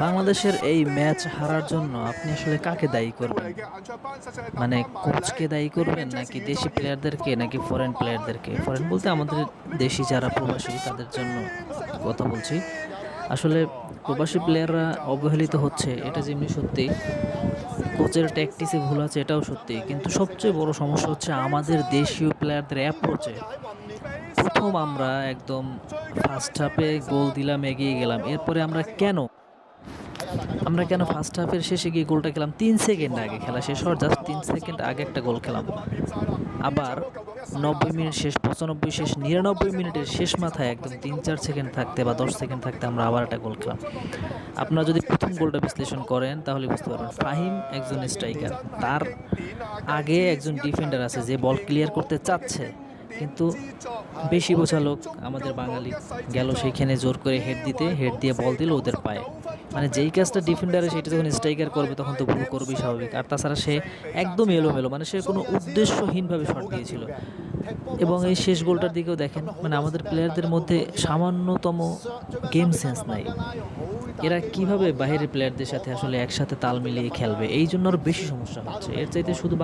বাংলাদেশের এই ম্যাচ হারার জন্য আপনি আসলে কাকে দায়ী করবেন? মানে কোচকে দায়ী করবেন নাকি দেশি প্লেয়ারদেরকে নাকি ফরেন প্লেয়ারদেরকে? ফরেন বলতে আমাদের দেশি যারা প্রবাসী তাদের জন্য কথা বলছি। আসলে প্রবাসী প্লেয়াররা অবহেলিত হচ্ছে এটা যেমনি সত্যি, কোচের ট্যাকটিসে ভুল আছে এটাও সত্যি। কিন্তু সবচেয়ে বড় সমস্যা হচ্ছে আমাদের দেশীয় প্লেয়ারদের অ্যাপ্রোচে। প্রথম আমরা একদম ফার্স্ট হাফে গোল দিলাম, এগিয়ে গেলাম। এরপরে আমরা কেন ফার্স্ট হাফের শেষে গিয়ে গোলটা খেলাম ৩ সেকেন্ড আগে, খেলা শেষ হওয়ার জাস্ট ৩ সেকেন্ড আগে একটা গোল খেলাম। আবার ৯০ মিনিট শেষ, ৯৫ শেষ, ৯৯ মিনিটের শেষ মাথায় একদম ৩-৪ সেকেন্ড থাকতে বা ১০ সেকেন্ড থাকতে আমরা আবার একটা গোল খেলাম। আপনারা যদি প্রথম গোলটা বিশ্লেষণ করেন তাহলে বুঝতে পারবেন ফাহিম একজন স্ট্রাইকার, তার আগে একজন ডিফেন্ডার আছে যে বল ক্লিয়ার করতে চাচ্ছে, কিন্তু বেশি বোঝা লোক আমাদের বাঙালি গেল সেইখানে জোর করে হেড দিতে, হেড দিয়ে বল দিল ওদের পায়ে। মানে যেই কাজটা ডিফেন্ডারে সেটা যখন স্ট্রাইকার করবে তখন তো ভুল করবেই স্বাভাবিক। আর তাছাড়া সে একদম এলোমেলো, মানে সে কোনো উদ্দেশ্যহীনভাবে শট দিয়েছিল। এবং এই শেষ গোলটার দিকেও দেখেন, মানে আমাদের প্লেয়ারদের মধ্যে সামান্যতম গেম সেন্স নাই। এরা কিভাবে বাইরের প্লেয়ারদের সাথে আসলে একসাথে তাল মিলিয়ে খেলবে, এই জন্য আরও বেশি সমস্যা হচ্ছে। এর চাইতে শুধু